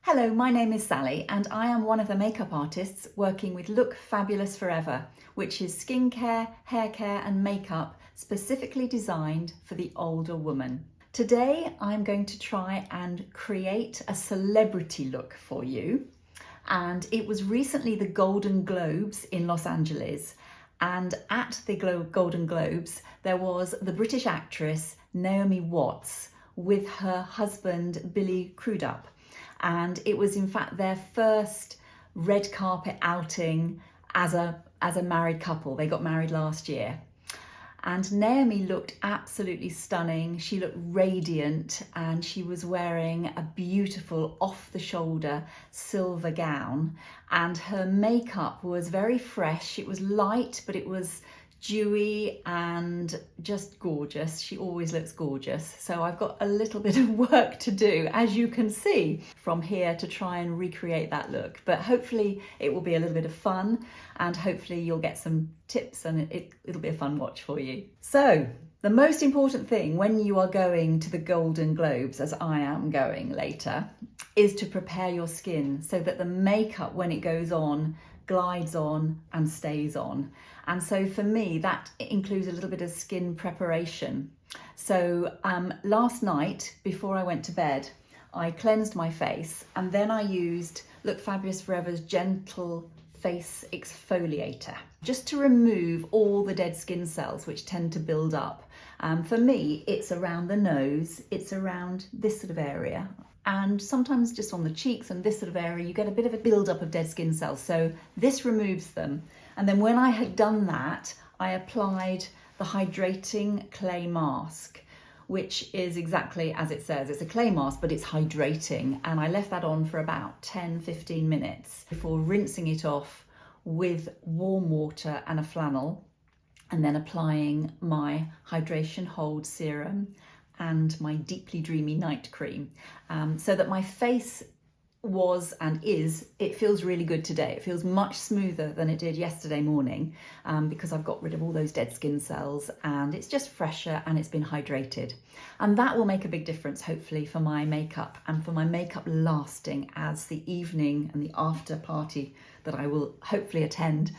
Hello, my name is Sally and I am one of the makeup artists working with Look Fabulous Forever, which is skincare, hair care and makeup specifically designed for the older woman. Today I'm going to try and create a celebrity look for you, and it was recently the Golden Globes in Los Angeles, and at the Golden Globes there was the British actress Naomi Watts with her husband Billy Crudup. And it was in fact their first red carpet outing as a married couple. They got married last year. And Naomi looked absolutely stunning. She looked radiant and she was wearing a beautiful off-the-shoulder silver gown. And her makeup was very fresh. It was light, but it was dewy and just gorgeous. She always looks gorgeous. So I've got a little bit of work to do, as you can see from here, to try and recreate that look. But hopefully it will be a little bit of fun, and hopefully you'll get some tips, and it'll be a fun watch for you. So the most important thing when you are going to the Golden Globes, as I am going later, is to prepare your skin so that the makeup, when it goes on, glides on and stays on. And so for me, that includes a little bit of skin preparation. So last night, before I went to bed, I cleansed my face, and then I used Look Fabulous Forever's Gentle Face Exfoliator, just to remove all the dead skin cells which tend to build up. For me, it's around the nose, it's around this sort of area, and sometimes just on the cheeks and this sort of area, you get a bit of a build-up of dead skin cells. So this removes them. And then when I had done that, I applied the hydrating clay mask, which is exactly as it says. It's a clay mask, but it's hydrating. And I left that on for about 10-15 minutes before rinsing it off with warm water and a flannel, and then applying my Hydration Hold serum and my Deeply Dreamy night cream, so that my face was and is, it feels really good today. It feels much smoother than it did yesterday morning, because I've got rid of all those dead skin cells, and it's just fresher and it's been hydrated. And that will make a big difference, hopefully, for my makeup and for my makeup lasting as the evening and the after party that I will hopefully attend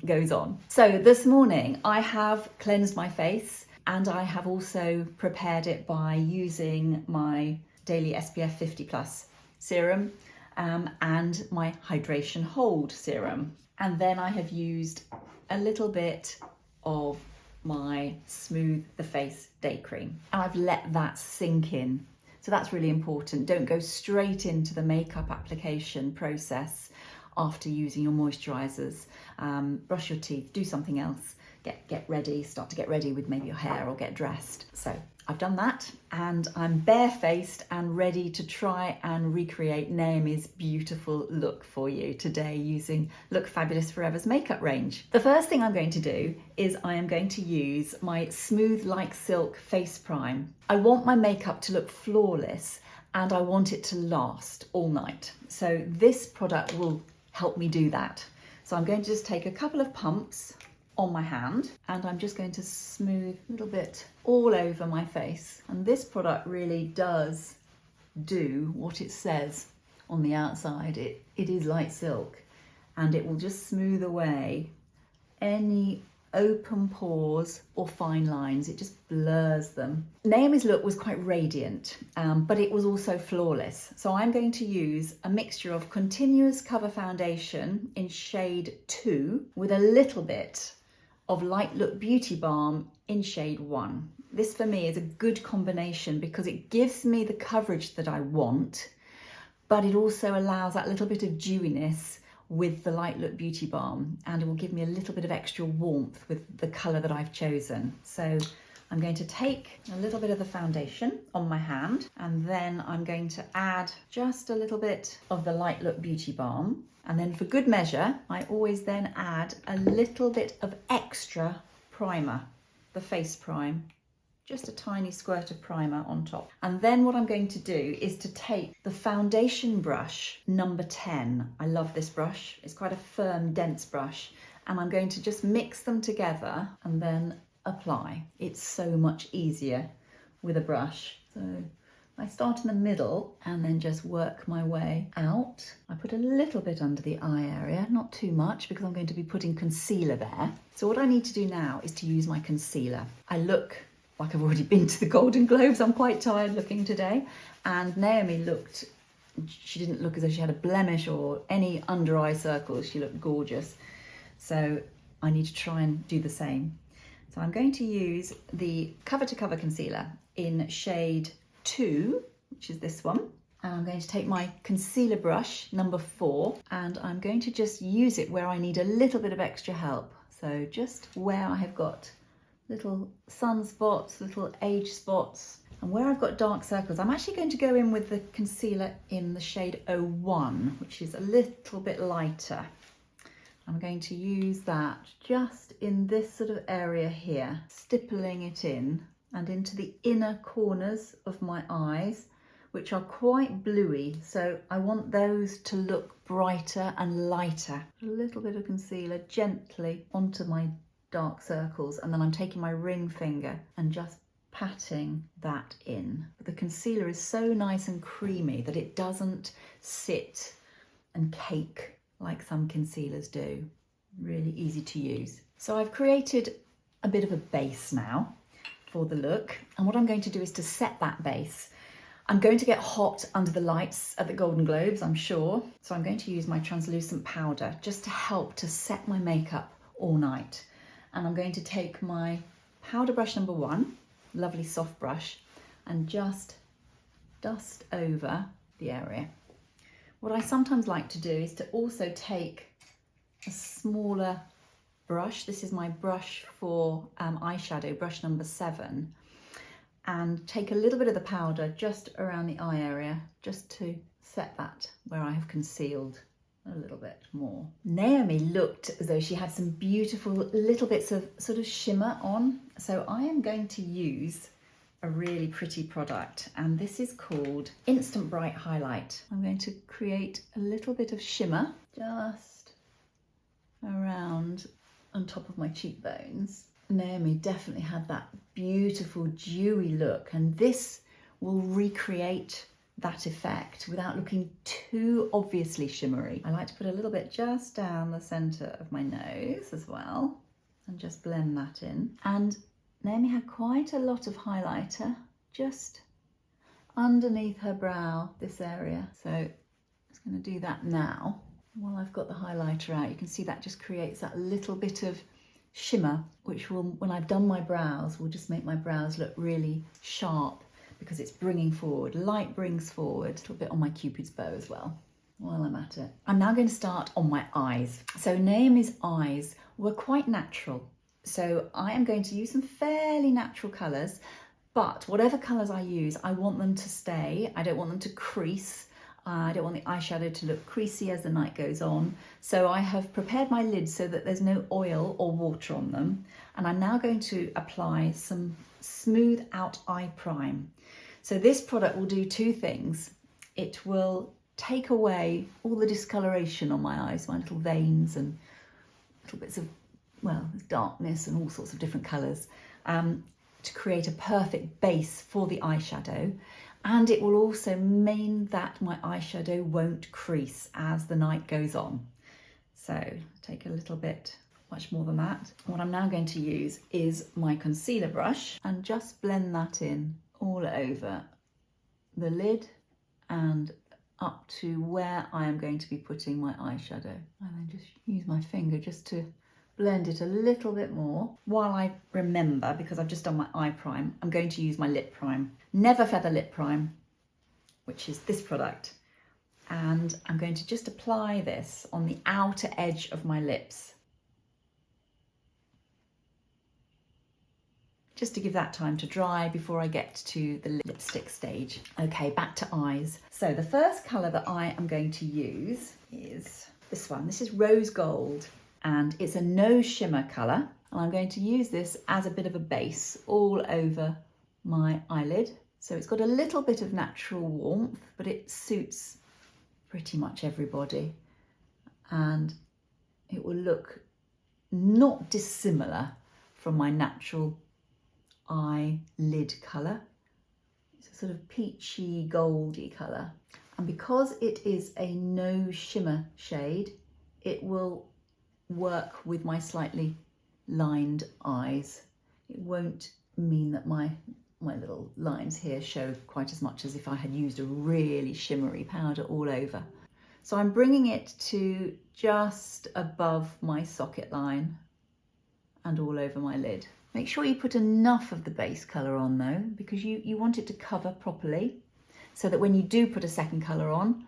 goes on. So this morning I have cleansed my face, and I have also prepared it by using my daily SPF 50+ serum and my Hydration Hold serum. And then I have used a little bit of my Smooth the Face Day Cream, and I've let that sink in. So that's really important. Don't go straight into the makeup application process after using your moisturizers. Brush your teeth, do something else. Get ready, start to get ready with maybe your hair, or get dressed. So I've done that, and I'm barefaced and ready to try and recreate Naomi's beautiful look for you today using Look Fabulous Forever's makeup range. The first thing I'm going to do is I am going to use my Smooth Like Silk Face Prime. I want my makeup to look flawless, and I want it to last all night. So this product will help me do that. So I'm going to just take a couple of pumps on my hand, and I'm just going to smooth a little bit all over my face. And this product really does do what it says on the outside. It is light silk, and it will just smooth away any open pores or fine lines. It just blurs them. Naomi's look was quite radiant, but it was also flawless. So I'm going to use a mixture of Continuous Cover Foundation in shade 2 with a little bit of Light Look Beauty Balm in shade 1. This for me is a good combination because it gives me the coverage that I want, but it also allows that little bit of dewiness with the Light Look Beauty Balm, and it will give me a little bit of extra warmth with the colour that I've chosen. So I'm going to take a little bit of the foundation on my hand, and then I'm going to add just a little bit of the Light Look Beauty Balm. And then for good measure, I always then add a little bit of extra primer, the face prime, just a tiny squirt of primer on top. And then what I'm going to do is to take the foundation brush number 10. I love this brush. It's quite a firm, dense brush. And I'm going to just mix them together and then apply. It's so much easier with a brush. So I start in the middle and then just work my way out. I put a little bit under the eye area, not too much because I'm going to be putting concealer there. So what I need to do now is to use my concealer. I look like I've already been to the Golden Globes. I'm quite tired looking today. And Naomi she didn't look as though she had a blemish or any under eye circles. She looked gorgeous. So I need to try and do the same. So I'm going to use the Cover to Cover concealer in shade 2, which is this one. And I'm going to take my concealer brush, number 4, and I'm going to just use it where I need a little bit of extra help. So just where I have got little sunspots, little age spots, and where I've got dark circles, I'm actually going to go in with the concealer in the shade 01, which is a little bit lighter. I'm going to use that just in this sort of area here, stippling it in and into the inner corners of my eyes, which are quite bluey. So I want those to look brighter and lighter. A little bit of concealer gently onto my dark circles, and then I'm taking my ring finger and just patting that in. The concealer is so nice and creamy that it doesn't sit and cake like some concealers do. Really easy to use. So I've created a bit of a base now for the look, and what I'm going to do is to set that base. I'm going to get hot under the lights at the Golden Globes, I'm sure, so I'm going to use my translucent powder just to help to set my makeup all night. And I'm going to take my powder brush number 1, lovely soft brush, and just dust over the area. What I sometimes like to do is to also take a smaller brush. This is my brush for eyeshadow, brush number 7, and take a little bit of the powder just around the eye area, just to set that where I have concealed a little bit more. Naomi looked as though she had some beautiful little bits of sort of shimmer on, so I am going to use a really pretty product, and this is called Instant Bright Highlight. I'm going to create a little bit of shimmer just around on top of my cheekbones. Naomi definitely had that beautiful dewy look, and this will recreate that effect without looking too obviously shimmery. I like to put a little bit just down the centre of my nose as well and just blend that in. And Naomi had quite a lot of highlighter just underneath her brow, this area. So I'm just going to do that now. While I've got the highlighter out, you can see that just creates that little bit of shimmer, which will, when I've done my brows, will just make my brows look really sharp because it's bringing forward. Light brings forward. A little bit on my Cupid's bow as well while I'm at it. I'm now going to start on my eyes. So Naomi's eyes were quite natural. So I am going to use some fairly natural colours, but whatever colours I use, I want them to stay. I don't want them to crease. I don't want the eyeshadow to look creasy as the night goes on. So I have prepared my lids so that there's no oil or water on them. And I'm now going to apply some smooth out eye prime. So this product will do 2 things. It will take away all the discoloration on my eyes, my little veins and little bits of, well, darkness and all sorts of different colours, to create a perfect base for the eyeshadow. And it will also mean that my eyeshadow won't crease as the night goes on. So take a little bit, much more than that. What I'm now going to use is my concealer brush and just blend that in all over the lid and up to where I am going to be putting my eyeshadow. And then just use my finger just to blend it a little bit more. While I remember, because I've just done my eye prime, I'm going to use my lip prime. Never Feather Lip Prime, which is this product. And I'm going to just apply this on the outer edge of my lips, just to give that time to dry before I get to the lipstick stage. Okay, back to eyes. So the first colour that I am going to use is this one. This is Rose Gold, and it's a no shimmer colour. And I'm going to use this as a bit of a base all over my eyelid. So it's got a little bit of natural warmth, but it suits pretty much everybody. And it will look not dissimilar from my natural eyelid colour. It's sort of peachy goldy colour. And because it is a no shimmer shade, it will work with my slightly lined eyes. It won't mean that my little lines here show quite as much as if I had used a really shimmery powder all over. So I'm bringing it to just above my socket line and all over my lid. Make sure you put enough of the base colour on though, because you want it to cover properly, so that when you do put a second colour on,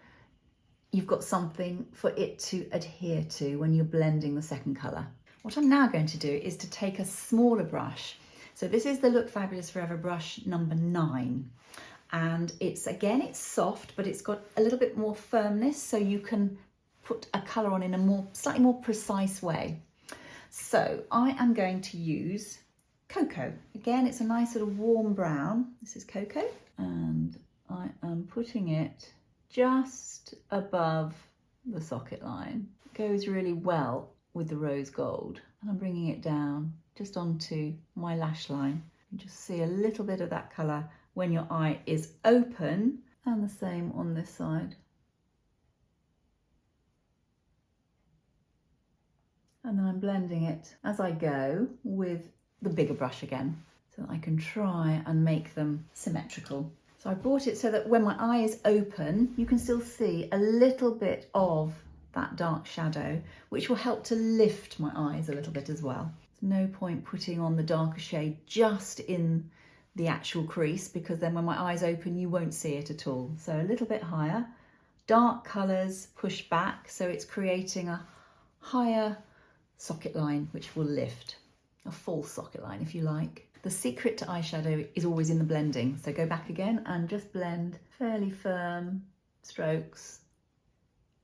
you've got something for it to adhere to when you're blending the second colour. What I'm now going to do is to take a smaller brush. So this is the Look Fabulous Forever brush number 9. And it's soft, but it's got a little bit more firmness, so you can put a colour on in a slightly more precise way. So I am going to use Cocoa. Again, it's a nice sort of warm brown. This is Cocoa, and I am putting it just above the socket line. It goes really well with the rose gold, and I'm bringing it down just onto my lash line. You just see a little bit of that colour when your eye is open, and the same on this side. And then I'm blending it as I go with the bigger brush again, so that I can try and make them symmetrical. So I brought it so that when my eye is open, you can still see a little bit of that dark shadow, which will help to lift my eyes a little bit as well. There's no point putting on the darker shade just in the actual crease, because then when my eyes open, you won't see it at all. So a little bit higher. Dark colours push back, so it's creating a higher socket line, which will lift. A false socket line, if you like. The secret to eyeshadow is always in the blending. So go back again and just blend fairly firm strokes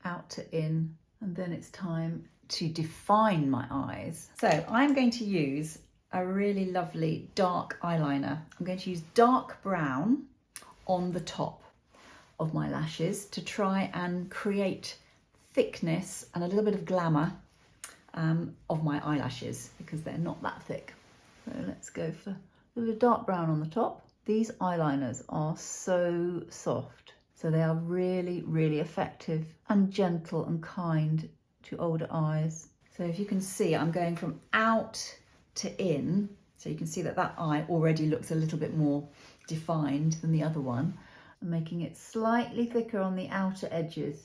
out to in, and then it's time to define my eyes. So I'm going to use a really lovely dark eyeliner. I'm going to use dark brown on the top of my lashes to try and create thickness and a little bit of glamour of my eyelashes, because they're not that thick. So let's go for a little dark brown on the top. These eyeliners are so soft, so they are really, really effective and gentle and kind to older eyes. So if you can see, I'm going from out to in, so you can see that that eye already looks a little bit more defined than the other one. I'm making it slightly thicker on the outer edges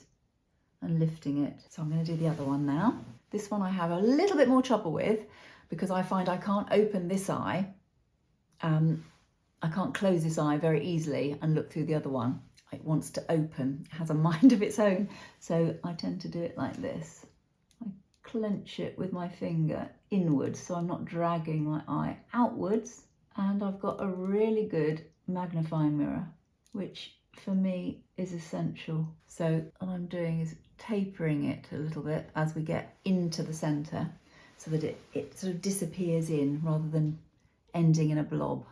and lifting it. So I'm going to do the other one now. This one I have a little bit more trouble with, because I find I can't open this eye. I can't close this eye very easily and look through the other one. It wants to open, it has a mind of its own. So I tend to do it like this. I clench it with my finger inwards, so I'm not dragging my eye outwards. And I've got a really good magnifying mirror, which for me is essential. So what I'm doing is tapering it a little bit as we get into the centre, so that it sort of disappears in rather than ending in a blob.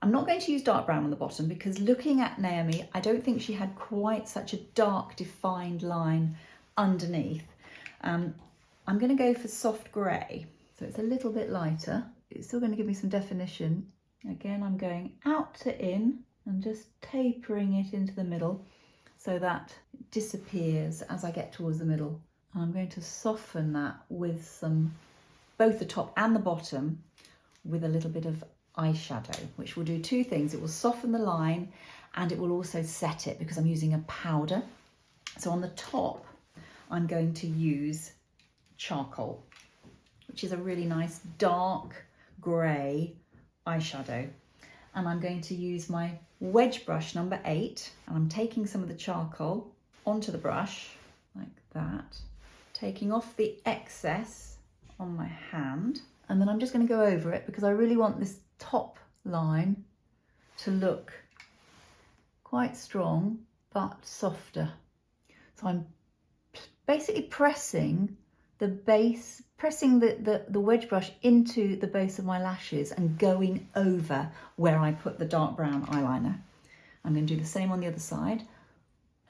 I'm not going to use dark brown on the bottom, because looking at Naomi, I don't think she had quite such a dark defined line underneath. I'm going to go for soft grey, so it's a little bit lighter. It's still going to give me some definition. Again, I'm going out to in and just tapering it into the middle, so that it disappears as I get towards the middle. And I'm going to soften that with some, both the top and the bottom, with a little bit of eyeshadow, which will do two things. It will soften the line and it will also set it, because I'm using a powder. So on the top, I'm going to use charcoal, which is a really nice dark grey eyeshadow. And I'm going to use my wedge brush number 8, and I'm taking some of the charcoal onto the brush like that, taking off the excess on my hand, and then I'm just going to go over it, because I really want this top line to look quite strong but softer. So I'm basically pressing the base, pressing the wedge brush into the base of my lashes and going over where I put the dark brown eyeliner. I'm going to do the same on the other side.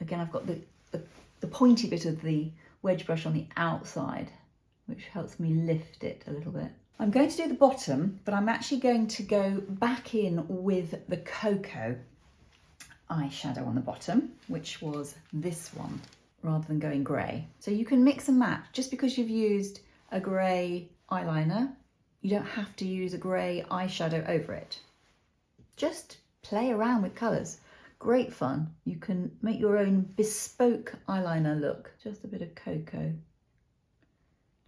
Again, I've got the pointy bit of the wedge brush on the outside, which helps me lift it a little bit. I'm going to do the bottom, but I'm actually going to go back in with the Cocoa eyeshadow on the bottom, which was this one, rather than going grey. So you can mix and match. Just because you've used a grey eyeliner, you don't have to use a grey eyeshadow over it. Just play around with colours. Great fun. You can make your own bespoke eyeliner look. Just a bit of cocoa,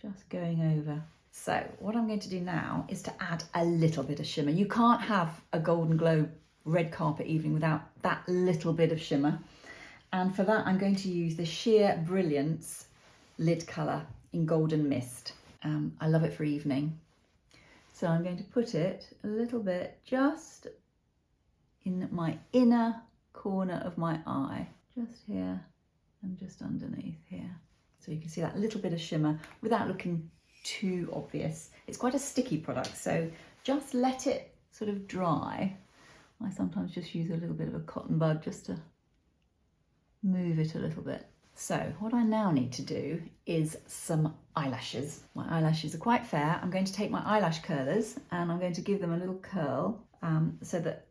just going over. So what I'm going to do now is to add a little bit of shimmer. You can't have a Golden Glow red carpet evening without that little bit of shimmer. And for that, I'm going to use the sheer Brilliance lid colour in Golden Mist. I love it for evening. So I'm going to put it a little bit just in my inner corner of my eye, just here and just underneath here. So you can see that little bit of shimmer without looking too obvious. It's quite a sticky product, so just let it sort of dry. I sometimes just use a little bit of a cotton bud just to move it a little bit. So what I now need to do is some eyelashes. My eyelashes are quite fair. I'm going to take my eyelash curlers and I'm going to give them a little curl so that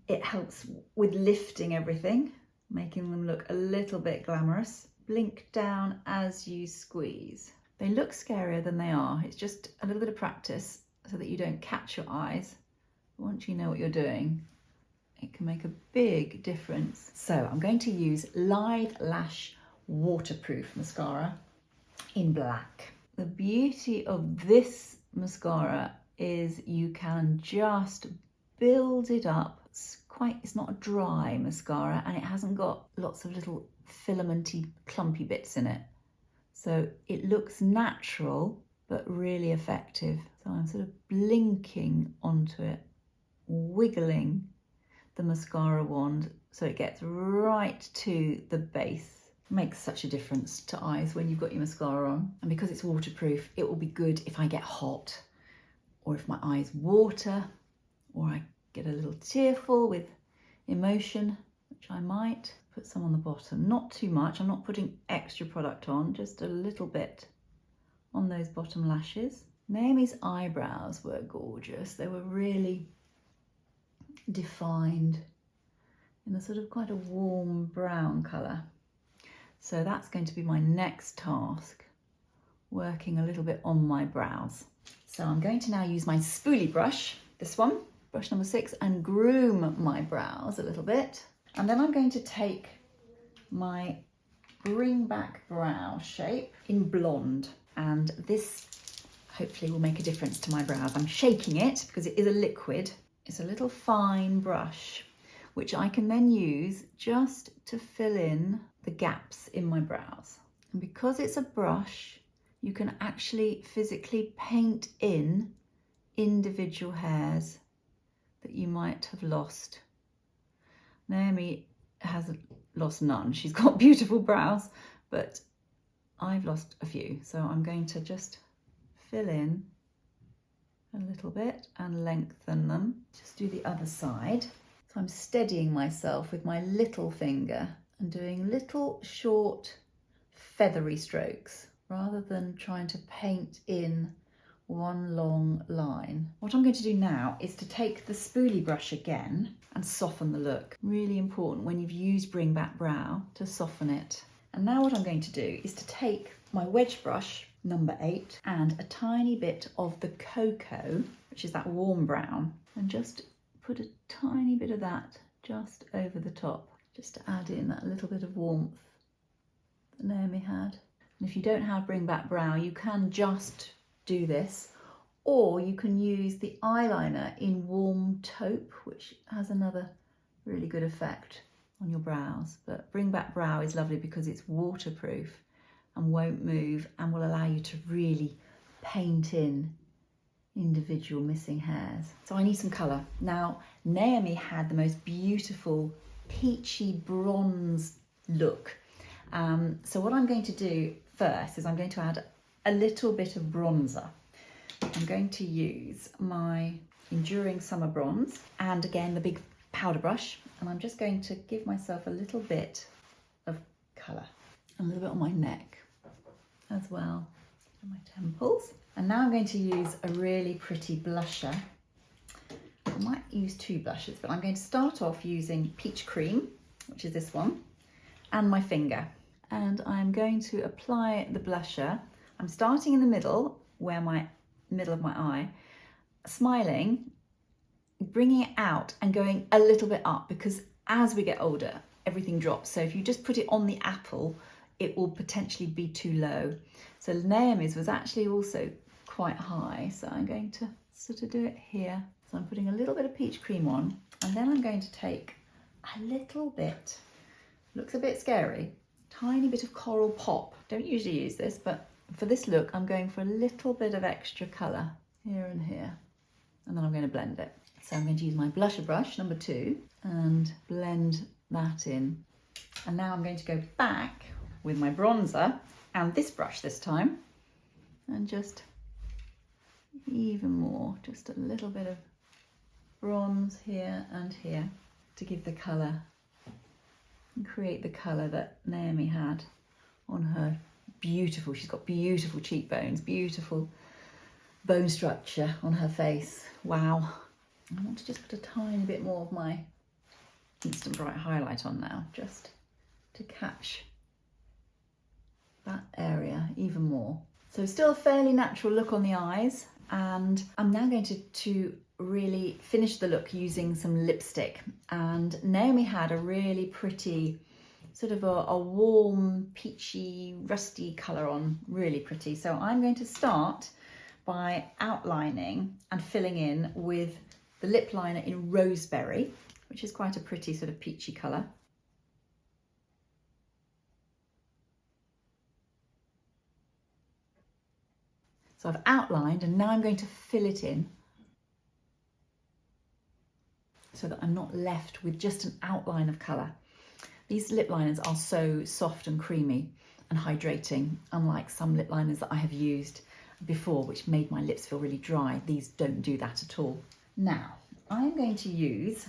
it helps with lifting everything, making them look a little bit glamorous. Blink down as you squeeze. They look scarier than they are. It's just a little bit of practice so that you don't catch your eyes. Once you know what you're doing, it can make a big difference. So I'm going to use Live Lash Waterproof Mascara in black. The beauty of this mascara is you can just build it up. It's not a dry mascara and it hasn't got lots of little filamenty clumpy bits in it. So it looks natural but really effective. So I'm sort of blinking onto it, wiggling the mascara wand so it gets right to the base. It makes such a difference to eyes when you've got your mascara on. And because it's waterproof, it will be good if I get hot or if my eyes water or I get a little tearful with emotion, which I might. Put some on the bottom, not too much. I'm not putting extra product on, just a little bit on those bottom lashes. Naomi's eyebrows were gorgeous. They were really defined in a sort of quite a warm brown colour. So that's going to be my next task, working a little bit on my brows. So I'm going to now use my spoolie brush, this one, brush number 6, and groom my brows a little bit. And then I'm going to take my Bring Back Brow shape in blonde, and this hopefully will make a difference to my brows. I'm shaking it because it is a liquid. It's a little fine brush, which I can then use just to fill in the gaps in my brows. And because it's a brush, you can actually physically paint in individual hairs that you might have lost. Naomi has lost none. She's got beautiful brows, but I've lost a few. So I'm going to just fill in a little bit and lengthen them. Just do the other side. So I'm steadying myself with my little finger and doing little short feathery strokes rather than trying to paint in one long line. What I'm going to do now is to take the spoolie brush again and soften the look. Really important when you've used Bring Back Brow to soften it. And now what I'm going to do is to take my wedge brush number 8 and a tiny bit of the cocoa, which is that warm brown, and just put a tiny bit of that just over the top, just to add in that little bit of warmth that Naomi had. And if you don't have Bring Back Brow, you can just do this, or you can use the eyeliner in warm taupe, which has another really good effect on your brows. But Bring Back Brow is lovely because it's waterproof and won't move and will allow you to really paint in individual missing hairs. So I need some colour. Now, Naomi had the most beautiful peachy bronze look. So what I'm going to do first is I'm going to add a little bit of bronzer. I'm going to use my Enduring Summer Bronze and again the big powder brush, and I'm just going to give myself a little bit of colour, a little bit on my neck as well, and my temples. And now I'm going to use a really pretty blusher. I might use 2 blushes, but I'm going to start off using Peach Cream which is this one, and my finger. And I'm going to apply the blusher. I'm starting in the middle, where my middle of my eye, smiling, bringing it out and going a little bit up, because as we get older, everything drops. So if you just put it on the apple, it will potentially be too low. So Naomi's was actually also quite high. So I'm going to sort of do it here. So I'm putting a little bit of peach cream on, and then I'm going to take a little bit, looks a bit scary, tiny bit of Coral Pop. Don't usually use this, but for this look, I'm going for a little bit of extra colour here and here. And then I'm going to blend it. So I'm going to use my blusher brush, number 2, and blend that in. And now I'm going to go back with my bronzer and this brush this time, and just even more, just a little bit of bronze here and here to give the colour and create the colour that Naomi had on her beautiful, she's got beautiful cheekbones, beautiful bone structure on her face. Wow. I want to just put a tiny bit more of my Instant Bright highlight on now, just to catch that area even more. So still a fairly natural look on the eyes, and I'm now going to really finish the look using some lipstick. And Naomi had a really pretty sort of a warm, peachy, rusty colour on, really pretty. So I'm going to start by outlining and filling in with the lip liner in Roseberry, which is quite a pretty sort of peachy colour. So I've outlined, and now I'm going to fill it in so that I'm not left with just an outline of colour. These lip liners are so soft and creamy and hydrating, unlike some lip liners that I have used before, which made my lips feel really dry. These don't do that at all. Now, I'm going to use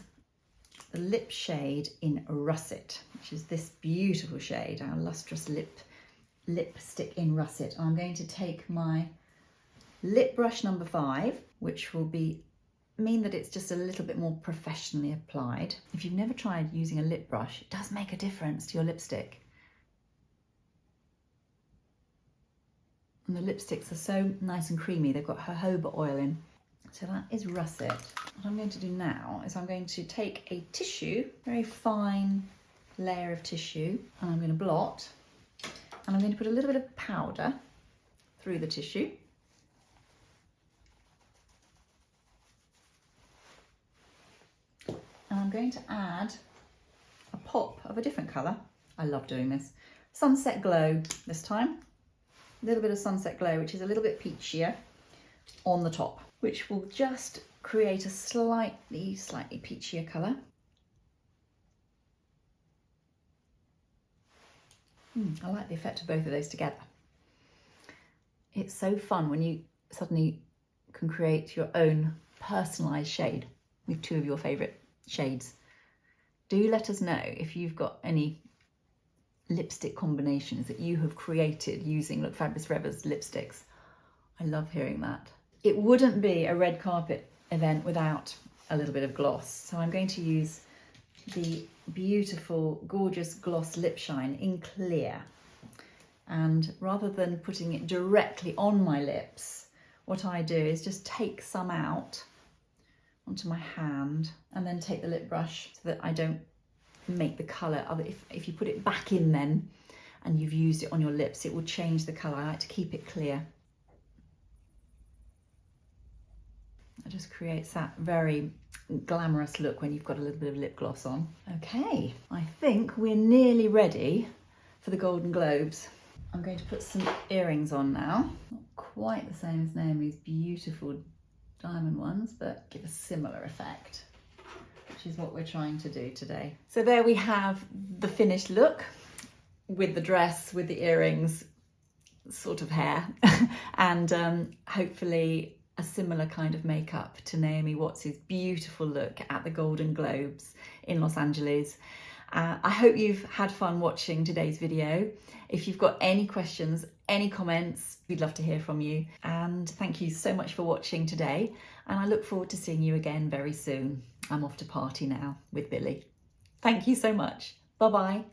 the lip shade in Russet, which is this beautiful shade, our lustrous lipstick in Russet. I'm going to take my lip brush number 5, which will mean that it's just a little bit more professionally applied. If you've never tried using a lip brush, it does make a difference to your lipstick. And the lipsticks are so nice and creamy. They've got jojoba oil in. So that is Russet. What I'm going to do now is I'm going to take a tissue, very fine layer of tissue, and I'm going to blot, and I'm going to put a little bit of powder through the tissue. And I'm going to add a pop of a different colour. I love doing this. Sunset Glow this time. A little bit of Sunset Glow, which is a little bit peachier on the top, which will just create a slightly peachier colour. I like the effect of both of those together. It's so fun when you suddenly can create your own personalised shade with 2 of your favourite shades. Do let us know if you've got any lipstick combinations that you have created using Look Fabulous Forever's lipsticks. I love hearing that. It wouldn't be a red carpet event without a little bit of gloss. So I'm going to use the beautiful, gorgeous gloss lip shine in clear. And rather than putting it directly on my lips, what I do is just take some out onto my hand and then take the lip brush so that I don't make the colour of it. If you put it back in then and you've used it on your lips, it will change the colour. I like to keep it clear. It just creates that very glamorous look when you've got a little bit of lip gloss on. Okay, I think we're nearly ready for the Golden Globes. I'm going to put some earrings on now. Not quite the same as Naomi's beautiful diamond ones, but give a similar effect, which is what we're trying to do today. So there we have the finished look with the dress, with the earrings, sort of hair, and hopefully a similar kind of makeup to Naomi Watts' beautiful look at the Golden Globes in Los Angeles. I hope you've had fun watching today's video. If you've got any questions, any comments, we'd love to hear from you. And thank you so much for watching today. And I look forward to seeing you again very soon. I'm off to party now with Billy. Thank you so much. Bye bye.